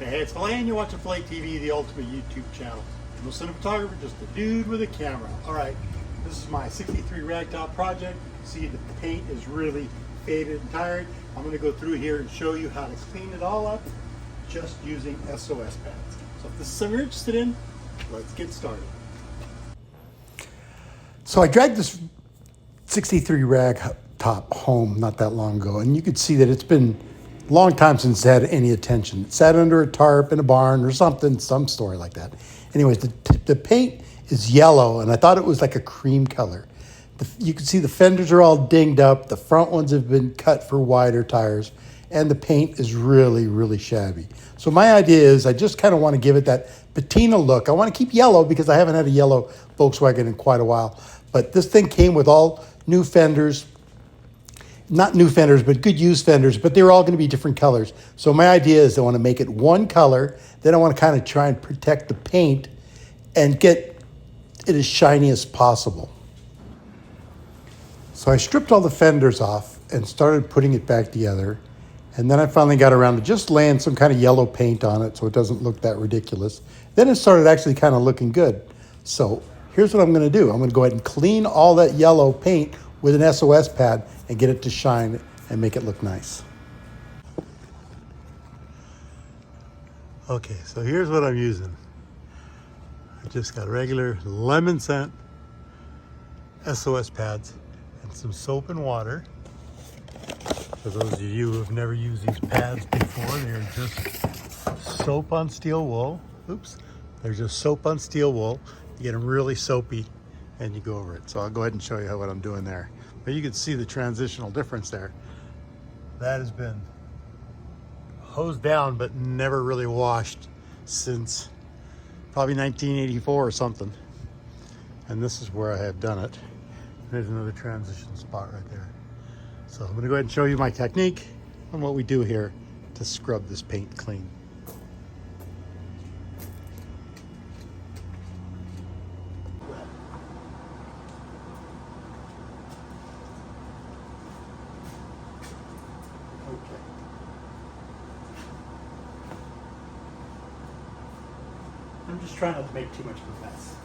Hey, it's Philae, and you're watching Philae TV, the ultimate YouTube channel. No cinematographer, just a dude with a camera. All right, this is my 63 RAGTOP project. You can see the paint is really faded and tired. I'm gonna go through here and show you how to clean it all up just using SOS pads. So if this is something you're interested in, let's get started. So I dragged this 63 RAGTOP home not that long ago, and you could see that it's been a long time since it's had any attention. It sat under a tarp in a barn or something, some story like that. Anyways, the paint is yellow, and I thought it was like a cream color. You can see the fenders are all dinged up. The front ones have been cut for wider tires, and the paint is really, really shabby. So my idea is I just kind of want to give it that patina look. I want to keep yellow because I haven't had a yellow Volkswagen in quite a while. But this thing came with all new fenders, not new fenders, but good used fenders, but they're all going to be different colors. So my idea is I want to make it one color, then I want to kind of try and protect the paint and get it as shiny as possible. So I stripped all the fenders off and started putting it back together. And then I finally got around to just laying some kind of yellow paint on it so it doesn't look that ridiculous. Then it started actually kind of looking good. So here's what I'm going to do. I'm going to go ahead and clean all that yellow paint with an SOS pad and get it to shine and make it look nice. Okay, so here's what I'm using. I just got regular lemon scent SOS pads and some soap and water. For those of you who have never used these pads before, they're just soap on steel wool. Oops, they're just soap on steel wool. You get them really soapy and you go over it. So I'll go ahead and show you what I'm doing there. But you can see the transitional difference there. That has been hosed down but never really washed since probably 1984 or something. And this is where I have done it. There's another transition spot right there. So I'm gonna go ahead and show you my technique on what we do here to scrub this paint clean. I'm just trying not to make too much of a mess.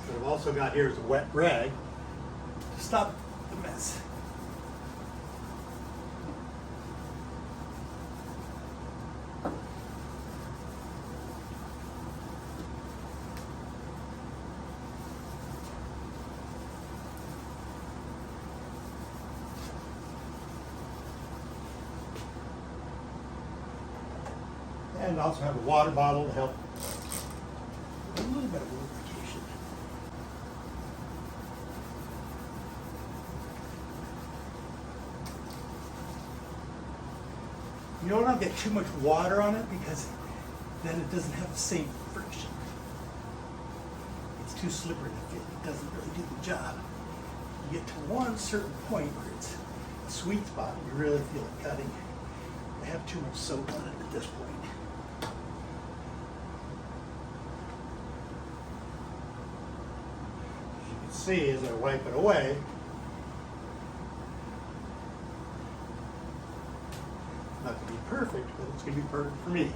So what I've also got here is a wet rag to stop the mess. And also have a water bottle to help a little bit of lubrication. You don't want to get too much water on it because then it doesn't have the same friction. It's too slippery to fit. It doesn't really do the job. You get to one certain point where it's a sweet spot, you really feel it cutting. I have too much soap on it at this point. See as I wipe it away, not going to be perfect, but it's going to be perfect for me.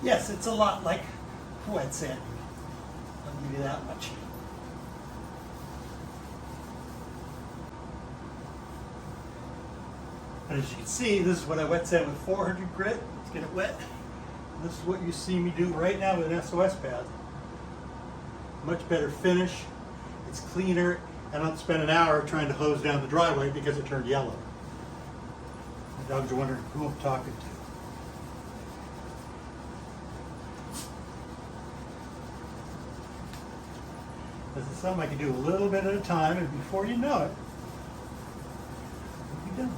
Yes, it's a lot like wet sand. I'll give you that much. And as you can see, this is what I wet sand with 400 grit. Let's get it wet. And this is what you see me do right now with an SOS pad. Much better finish. It's cleaner. I don't spend an hour trying to hose down the driveway because it turned yellow. The dogs are wondering who I'm talking to. This is something I can do a little bit at a time, and before you know it, we'll be done.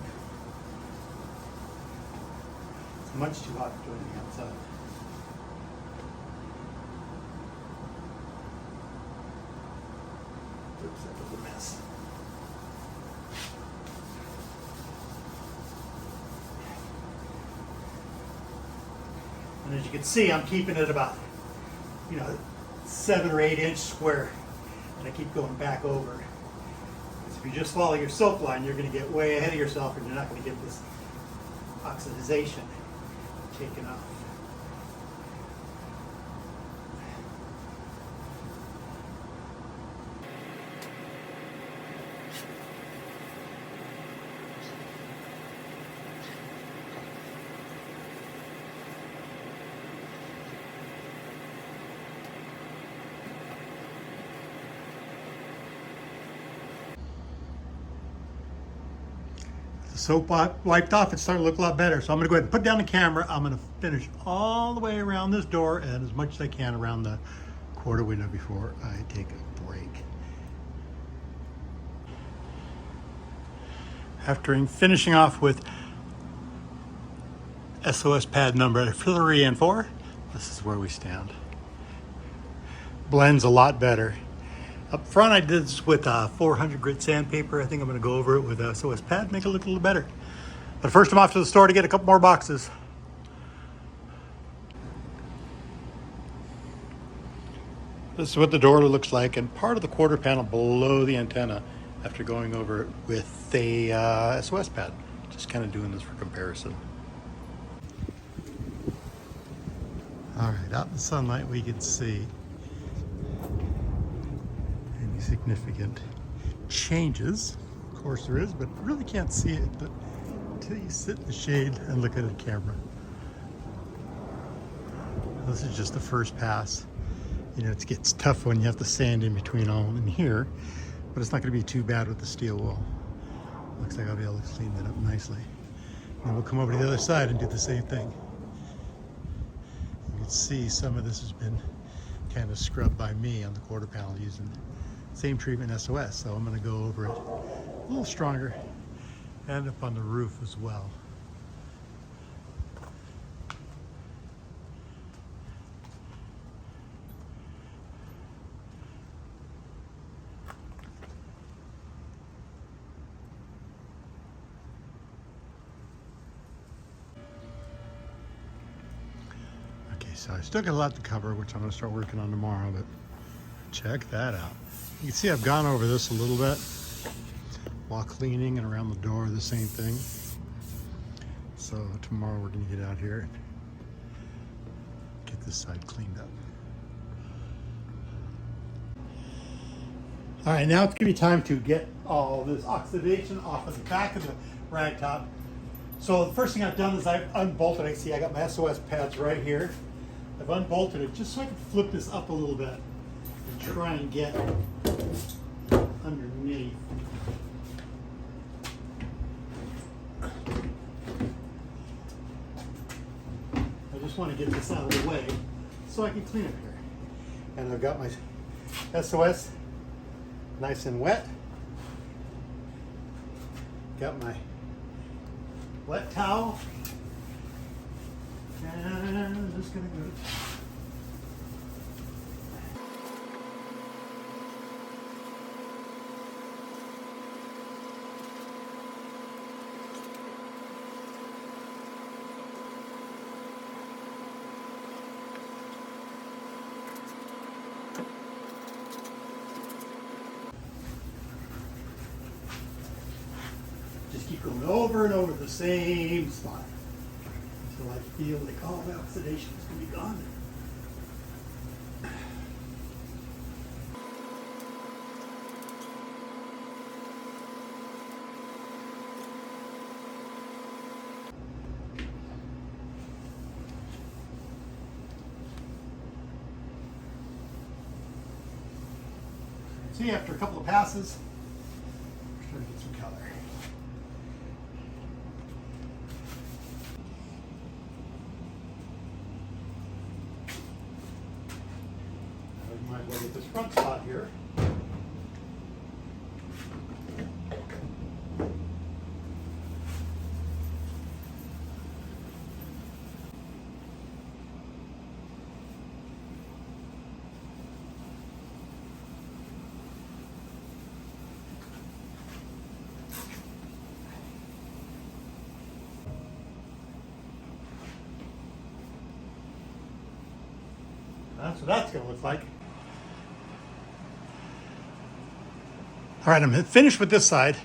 It's much too hot to do anything outside. Oops, that was a mess. And as you can see, I'm keeping it about, 7 or 8 inch square. And I keep going back over. Because if you just follow your silk line, you're going to get way ahead of yourself and you're not going to get this oxidization taken off. Soap wiped off, it's starting to look a lot better. So I'm gonna go ahead and put down the camera. I'm gonna finish all the way around this door and as much as I can around the quarter window before I take a break. After finishing off with SOS pad number 3 and 4, this is where we stand. Blends a lot better. Up front, I did this with 400 grit sandpaper. I think I'm going to go over it with a SOS pad, make it look a little better. But first, I'm off to the store to get a couple more boxes. This is what the door looks like, and part of the quarter panel below the antenna after going over it with a SOS pad. Just kind of doing this for comparison. All right, out in the sunlight, we can see significant changes. Of course there is, but really can't see it but until you sit in the shade and look at the camera. This is just the first pass. It gets tough when you have to sand in between all in here, but it's not going to be too bad with the steel wool. Looks like I'll be able to clean that up nicely. And we'll come over to the other side and do the same thing. You can see some of this has been kind of scrubbed by me on the quarter panel using same treatment SOS, so I'm going to go over it a little stronger and up on the roof as well. Okay, so I still got a lot to cover, which I'm going to start working on tomorrow, but check that out. You can see I've gone over this a little bit while cleaning, and around the door the same thing. So tomorrow we're going to get out here and get this side cleaned up. All right, now it's going to be time to get all this oxidation off of the back of the rag top. So the first thing I've done is I've unbolted. I see I got my SOS pads right here. I've unbolted it just so I can flip this up a little bit and try and get underneath. I just want to get this out of the way so I can clean it here. And I've got my SOS nice and wet. Got my wet towel. And I'm just going to go. Just keep going over and over the same spot until I feel like all the oxidation is going to be gone. See, after a couple of passes, we're starting to get some color. Might as well get this front spot here. That's what that's going to look like. All right, I'm finished with this side.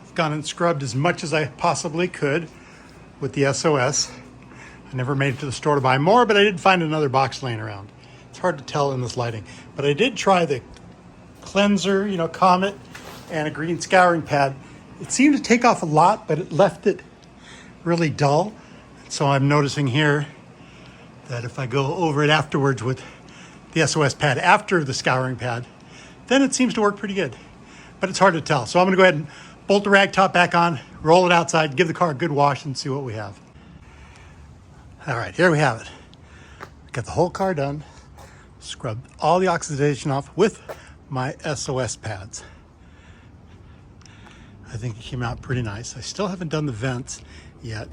I've gone and scrubbed as much as I possibly could with the SOS. I never made it to the store to buy more, but I did find another box laying around. It's hard to tell in this lighting, but I did try the cleanser, Comet, and a green scouring pad. It seemed to take off a lot, but it left it really dull. So I'm noticing here that if I go over it afterwards with the SOS pad after the scouring pad, then it seems to work pretty good. But it's hard to tell. So I'm gonna go ahead and bolt the rag top back on, roll it outside, give the car a good wash, and see what we have. All right, here we have it. Got the whole car done. Scrubbed all the oxidation off with my SOS pads. I think it came out pretty nice. I still haven't done the vents yet.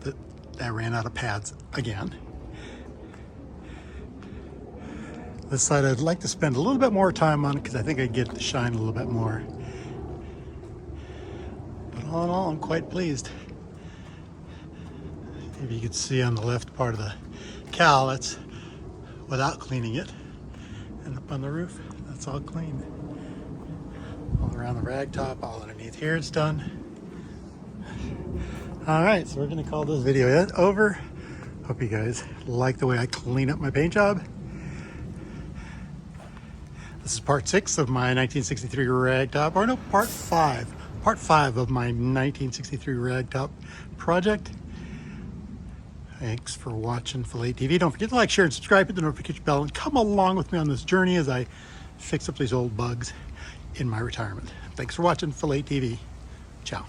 I ran out of pads again. This side I'd like to spend a little bit more time on because I think I'd get it to shine a little bit more. But all in all, I'm quite pleased. Maybe you can see on the left part of the cowl, that's without cleaning it. And up on the roof, that's all clean. All around the rag top, all underneath here, it's done. All right, so we're gonna call this video over. Hope you guys like the way I clean up my paint job. This is part 6 of my 1963 ragtop, or no, part 5. Part 5 of my 1963 ragtop project. Thanks for watching PHILA TV. Don't forget to like, share, and subscribe, hit the notification bell, and come along with me on this journey as I fix up these old bugs in my retirement. Thanks for watching PHILA TV. Ciao.